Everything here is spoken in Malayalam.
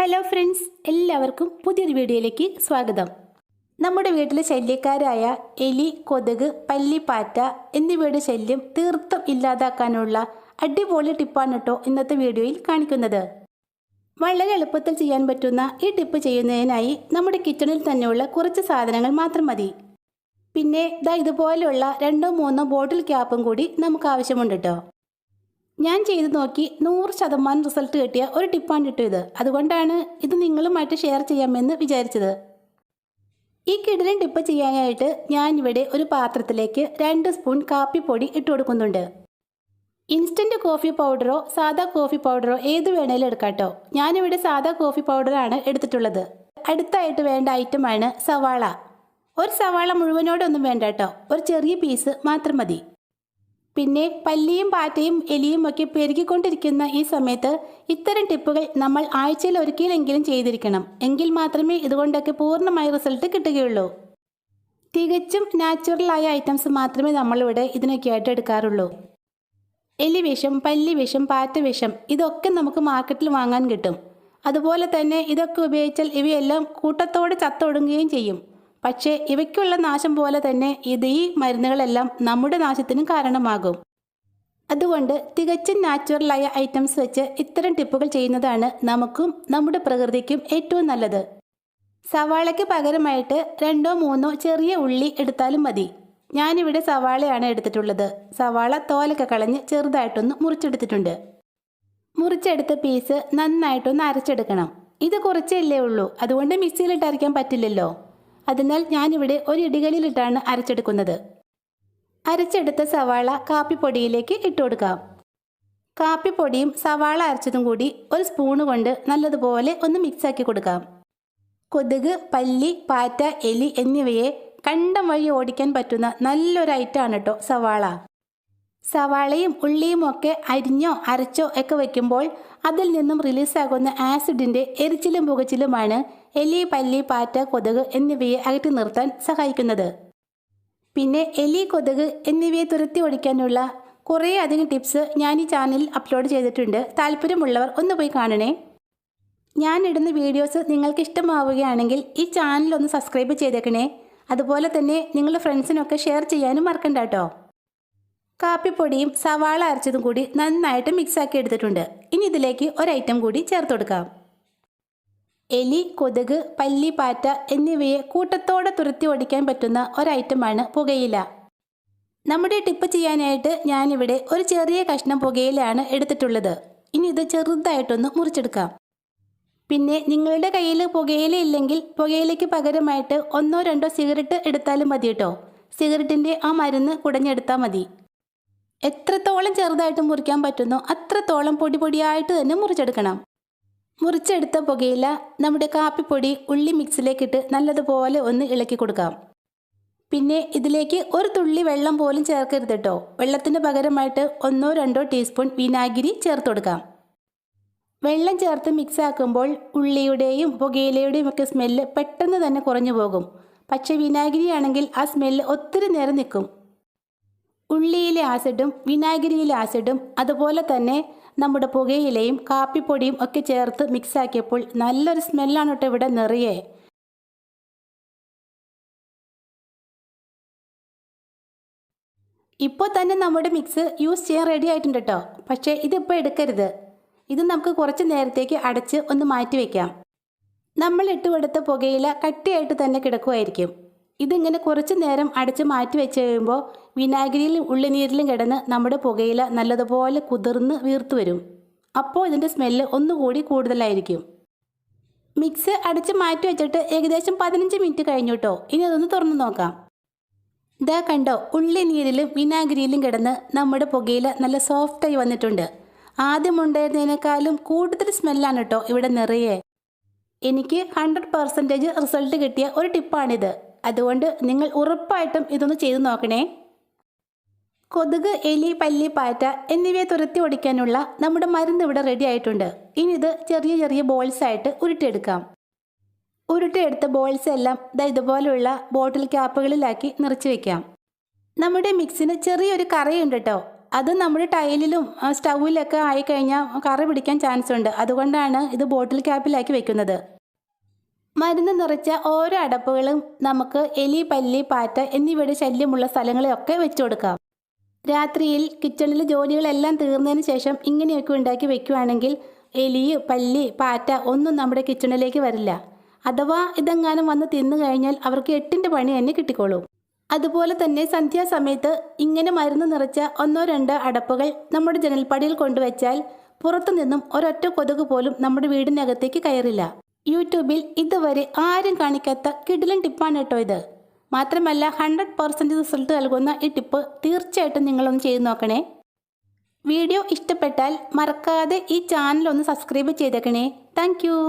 ഹലോ ഫ്രണ്ട്സ്, എല്ലാവർക്കും പുതിയൊരു വീഡിയോയിലേക്ക് സ്വാഗതം. നമ്മുടെ വീട്ടിലെ ശല്യക്കാരായ എലി, കൊതുക്, പല്ലിപ്പാറ്റ എന്നിവയുടെ ശല്യം തീർത്തും ഇല്ലാതാക്കാനുള്ള അടിപൊളി ടിപ്പാണ് കേട്ടോ ഇന്നത്തെ വീഡിയോയിൽ കാണിക്കുന്നത്. വളരെ എളുപ്പത്തിൽ ചെയ്യാൻ പറ്റുന്ന ഈ ടിപ്പ് ചെയ്യുന്നതിനായി നമ്മുടെ കിച്ചണിൽ തന്നെയുള്ള കുറച്ച് സാധനങ്ങൾ മാത്രം മതി. പിന്നെ ഇതുപോലെയുള്ള 2-3 ബോട്ടിൽ ക്യാപ്പും കൂടി നമുക്ക് ആവശ്യമുണ്ട് കേട്ടോ. ഞാൻ ചെയ്ത് നോക്കി 100% റിസൾട്ട് കിട്ടിയ ഒരു ടിപ്പാണ് കിട്ടിയത്. അതുകൊണ്ടാണ് ഇത് നിങ്ങളുമായിട്ട് ഷെയർ ചെയ്യാമെന്ന് വിചാരിച്ചത്. ഈ കിടിലൻ ടിപ്പ് ചെയ്യാനായിട്ട് ഞാനിവിടെ ഒരു പാത്രത്തിലേക്ക് 2 സ്പൂൺ കാപ്പിപ്പൊടി ഇട്ട് കൊടുക്കുന്നുണ്ട്. ഇൻസ്റ്റൻറ്റ് കോഫി പൗഡറോ സാദാ കോഫി പൗഡറോ ഏത് വേണേലും എടുക്കാം കേട്ടോ. ഞാനിവിടെ സാദാ കോഫി പൗഡറാണ് എടുത്തിട്ടുള്ളത്. അടുത്തായിട്ട് വേണ്ട ഐറ്റമാണ് സവാള. ഒരു സവാള മുഴുവനോടൊന്നും വേണ്ട കേട്ടോ, ഒരു ചെറിയ പീസ് മാത്രം മതി. പിന്നെ പല്ലിയും പാറ്റയും എലിയും ഒക്കെ പെരുകിക്കൊണ്ടിരിക്കുന്ന ഈ സമയത്ത് ഇത്തരം ടിപ്പുകൾ നമ്മൾ ആഴ്ചയിൽ ഒരിക്കലെങ്കിലും ചെയ്തിരിക്കണം. എങ്കിൽ മാത്രമേ ഇതുകൊണ്ടൊക്കെ പൂർണ്ണമായ റിസൾട്ട് കിട്ടുകയുള്ളൂ. തികച്ചും നാച്ചുറലായ ഐറ്റംസ് മാത്രമേ നമ്മളിവിടെ ഇതിനൊക്കെയായിട്ട് എടുക്കാറുള്ളൂ. എലി വിഷം, പല്ലി വിഷം, പാറ്റ വിഷം ഇതൊക്കെ നമുക്ക് മാർക്കറ്റിൽ വാങ്ങാൻ കിട്ടും. അതുപോലെ തന്നെ ഇതൊക്കെ ഉപയോഗിച്ചാൽ ഇവയെല്ലാം കൂട്ടത്തോടെ ചത്തൊടുങ്ങുകയും ചെയ്യും. പക്ഷേ ഇവയ്ക്കുള്ള നാശം പോലെ തന്നെ ഈ മരുന്നുകളെല്ലാം നമ്മുടെ നാശത്തിനും കാരണമാകും. അതുകൊണ്ട് തികച്ചും നാച്ചുറലായ ഐറ്റംസ് വെച്ച് ഇത്തരം ടിപ്പുകൾ ചെയ്യുന്നതാണ് നമുക്കും നമ്മുടെ പ്രകൃതിക്കും ഏറ്റവും നല്ലത്. സവാളയ്ക്ക് പകരമായിട്ട് 2-3 ചെറിയ ഉള്ളി എടുത്താലും മതി. ഞാനിവിടെ സവാളയാണ് എടുത്തിട്ടുള്ളത്. സവാള തോലൊക്കെ കളഞ്ഞ് ചെറുതായിട്ടൊന്ന് മുറിച്ചെടുത്തിട്ടുണ്ട്. മുറിച്ചെടുത്ത പീസ് നന്നായിട്ടൊന്ന് അരച്ചെടുക്കണം. ഇത് കുറച്ചല്ലേ ഉള്ളൂ, അതുകൊണ്ട് മിക്സിയിലിട്ട് അരയ്ക്കാൻ പറ്റില്ലല്ലോ. അതിനാൽ ഞാനിവിടെ ഒരു ഇടികല്ലിലിട്ടാണ് അരച്ചെടുക്കുന്നത്. അരച്ചെടുത്ത സവാള കാപ്പിപ്പൊടിയിലേക്ക് ഇട്ട് കൊടുക്കാം. കാപ്പിപ്പൊടിയും സവാള അരച്ചതും കൂടി ഒരു സ്പൂണ് കൊണ്ട് നല്ലതുപോലെ ഒന്ന് മിക്സാക്കി കൊടുക്കാം. കൊതുക്, പല്ലി, പാറ്റ, എലി എന്നിവയെ കണ്ടം വഴി ഓടിക്കാൻ പറ്റുന്ന നല്ലൊരു ഐറ്റമാണ് കേട്ടോ സവാള. സവാളയും ഉള്ളിയും ഒക്കെ അരിഞ്ഞോ അരച്ചോ ഒക്കെ വയ്ക്കുമ്പോൾ അതിൽ നിന്നും റിലീസാകുന്ന ആസിഡിൻ്റെ എരിച്ചിലും പുകച്ചിലുമാണ് എലി, പല്ലി, പാറ്റ, കൊതുക് എന്നിവയെ അകറ്റി നിർത്താൻ സഹായിക്കുന്നത്. പിന്നെ എലി, കൊതുക് എന്നിവയെ തുരത്തി ഓടിക്കാനുള്ള കുറേ അധികം ടിപ്സ് ഞാൻ ഈ ചാനലിൽ അപ്ലോഡ് ചെയ്തിട്ടുണ്ട്. താല്പര്യമുള്ളവർ ഒന്ന് പോയി കാണണേ. ഞാൻ ഇടുന്ന വീഡിയോസ് നിങ്ങൾക്ക് ഇഷ്ടമാവുകയാണെങ്കിൽ ഈ ചാനൽ ഒന്ന് സബ്സ്ക്രൈബ് ചെയ്തേക്കണേ. അതുപോലെ തന്നെ നിങ്ങളുടെ ഫ്രണ്ട്സിനൊക്കെ ഷെയർ ചെയ്യാനും മറക്കണ്ട കേട്ടോ. കാപ്പിപ്പൊടിയും സവാള അരച്ചതും കൂടി നന്നായിട്ട് മിക്സാക്കി എടുത്തിട്ടുണ്ട്. ഇനി ഇതിലേക്ക് ഒരു ഐറ്റം കൂടി ചേർത്ത് കൊടുക്കാം. എലി, കൊതുക്, പല്ലി, പാറ്റ എന്നിവയെ കൂട്ടത്തോടെ തുരത്തി ഓടിക്കാൻ പറ്റുന്ന ഒരൈറ്റമാണ് പുകയില. നമ്മുടെ ടിപ്പ് ചെയ്യാനായിട്ട് ഞാനിവിടെ ഒരു ചെറിയ കഷ്ണം പുകയിലാണ് എടുത്തിട്ടുള്ളത്. ഇനി ഇത് ചെറുതായിട്ടൊന്ന് മുറിച്ചെടുക്കാം. പിന്നെ നിങ്ങളുടെ കയ്യിൽ പുകയില ഇല്ലെങ്കിൽ പുകയിലയ്ക്ക് പകരമായിട്ട് 1-2 സിഗരറ്റ് എടുത്താലും മതി കേട്ടോ. സിഗരറ്റിൻ്റെ ആ മരുന്ന് കുടഞ്ഞെടുത്താൽ മതി. എത്രത്തോളം ചെറുതായിട്ട് മുറിക്കാൻ പറ്റുന്നോ അത്രത്തോളം പൊടിയായിട്ട് തന്നെ മുറിച്ചെടുക്കണം. മുറിച്ചെടുത്ത പുകയില നമ്മുടെ കാപ്പിപ്പൊടി, ഉള്ളി മിക്സിലേക്കിട്ട് നല്ലതുപോലെ ഒന്ന് ഇളക്കി കൊടുക്കാം. പിന്നെ ഇതിലേക്ക് ഒരു തുള്ളി വെള്ളം പോലും ചേർക്കരുത് കേട്ടോ. വെള്ളത്തിന് പകരമായിട്ട് 1-2 ടീസ്പൂൺ വിനാഗിരി ചേർത്ത് കൊടുക്കാം. വെള്ളം ചേർത്ത് മിക്സ് ആക്കുമ്പോൾ ഉള്ളിയുടെയും പുകയിലയുടെയും ഒക്കെ സ്മെല്ല് പെട്ടെന്ന് തന്നെ കുറഞ്ഞു പോകും. പക്ഷേ വിനാഗിരി ആണെങ്കിൽ ആ സ്മെല്ല് ഒത്തിരി നേരം നിൽക്കും. ഉള്ളിയിലെ ആസിഡും വിനാഗിരിയിലെ ആസിഡും അതുപോലെ തന്നെ നമ്മുടെ പുകയിലയും കാപ്പിപ്പൊടിയും ഒക്കെ ചേർത്ത് മിക്സാക്കിയപ്പോൾ നല്ലൊരു സ്മെല്ലാണ് കേട്ടോ ഇവിടെ നിറയെ. ഇപ്പോൾ തന്നെ നമ്മുടെ മിക്സ് യൂസ് ചെയ്യാൻ റെഡി ആയിട്ടുണ്ട് കേട്ടോ. പക്ഷേ ഇതിപ്പോൾ എടുക്കരുത്. ഇത് നമുക്ക് കുറച്ച് നേരത്തേക്ക് അടച്ച് ഒന്ന് മാറ്റി വയ്ക്കാം. നമ്മൾ ഇട്ട് കൊടുത്ത പുകയില കട്ടിയായിട്ട് തന്നെ കിടക്കുമായിരിക്കും. ഇതിങ്ങനെ കുറച്ച് നേരം അടച്ച് മാറ്റി വെച്ച് കഴിയുമ്പോൾ വിനാഗിരിയിലും ഉള്ളിനീരിലും കിടന്ന് നമ്മുടെ പുകയില നല്ലതുപോലെ കുതിർന്ന് വീർത്തു വരും. അപ്പോൾ ഇതിൻ്റെ സ്മെല്ല് ഒന്നുകൂടി കൂടുതലായിരിക്കും. മിക്സ് അടച്ച് മാറ്റി വെച്ചിട്ട് ഏകദേശം 15 മിനിറ്റ് കഴിഞ്ഞു കേട്ടോ. ഇനി അതൊന്ന് തുറന്ന് നോക്കാം. ഇതാ കണ്ടോ, ഉള്ളിനീരിലും വിനാഗിരിയിലും കിടന്ന് നമ്മുടെ പുകയില നല്ല സോഫ്റ്റായി വന്നിട്ടുണ്ട്. ആദ്യം ഉണ്ടായിരുന്നതിനേക്കാളും കൂടുതൽ സ്മെല്ലാണ് കേട്ടോ ഇവിടെ നിറയെ. എനിക്ക് 100% റിസൾട്ട് കിട്ടിയ ഒരു ടിപ്പാണിത്. അതുകൊണ്ട് നിങ്ങൾ ഉറപ്പായിട്ടും ഇതൊന്ന് ചെയ്തു നോക്കണേ. കൊതുക്, എലി, പല്ലി, പാറ്റ എന്നിവയെ തുരത്തി ഓടിക്കാനുള്ള നമ്മുടെ മരുന്ന് ഇവിടെ റെഡി ആയിട്ടുണ്ട്. ഇനി ഇത് ചെറിയ ചെറിയ ബോൾസ് ആയിട്ട് ഉരുട്ടിയെടുക്കാം. ഉരുട്ടിയെടുത്ത ബോൾസ് എല്ലാം ഇതുപോലുള്ള ബോട്ടിൽ ക്യാപ്പുകളിലാക്കി നിറച്ച് വയ്ക്കാം. നമ്മുടെ മിക്സിന് ചെറിയൊരു കറയുണ്ട് കേട്ടോ. അത് നമ്മുടെ ടൈലിലും സ്റ്റൗവിലൊക്കെ ആയിക്കഴിഞ്ഞാൽ കറ പിടിക്കാൻ ചാൻസ് ഉണ്ട്. അതുകൊണ്ടാണ് ഇത് ബോട്ടിൽ ക്യാപ്പിലാക്കി വെക്കുന്നത്. മരുന്ന് നിറച്ച ഓരോ അടപ്പുകളും നമുക്ക് എലി, പല്ലി, പാറ്റ എന്നിവയുടെ ശല്യമുള്ള സ്ഥലങ്ങളിലൊക്കെ വെച്ചു കൊടുക്കാം. രാത്രിയിൽ കിച്ചണിൽ ജോലികളെല്ലാം തീർന്നതിന് ശേഷം ഇങ്ങനെയൊക്കെ ഉണ്ടാക്കി വെക്കുകയാണെങ്കിൽ എലി, പല്ലി, പാറ്റ ഒന്നും നമ്മുടെ കിച്ചണിലേക്ക് വരില്ല. അഥവാ ഇതെങ്ങാനും വന്ന് തിന്നു കഴിഞ്ഞാൽ അവർക്ക് 8ന്റെ പണി തന്നെ കിട്ടിക്കോളും. അതുപോലെ തന്നെ സന്ധ്യാസമയത്ത് ഇങ്ങനെ മരുന്ന് നിറച്ച 1-2 അടപ്പുകൾ നമ്മുടെ ജനൽപ്പടിയിൽ കൊണ്ടുവച്ചാൽ പുറത്തു നിന്നും ഒരൊറ്റ കൊതുക് പോലും നമ്മുടെ വീടിനകത്തേക്ക് കയറില്ല. യൂട്യൂബിൽ ഇതുവരെ ആരും കാണിക്കാത്ത കിടിലൻ ടിപ്പാണ് കേട്ടോ ഇത്. മാത്രമല്ല 100% റിസൾട്ട് നൽകുന്ന ഈ ടിപ്പ് തീർച്ചയായിട്ടും നിങ്ങളൊന്ന് ചെയ്ത് നോക്കണേ. വീഡിയോ ഇഷ്ടപ്പെട്ടാൽ മറക്കാതെ ഈ ചാനൽ ഒന്ന് സബ്സ്ക്രൈബ് ചെയ്തേക്കണേ. താങ്ക്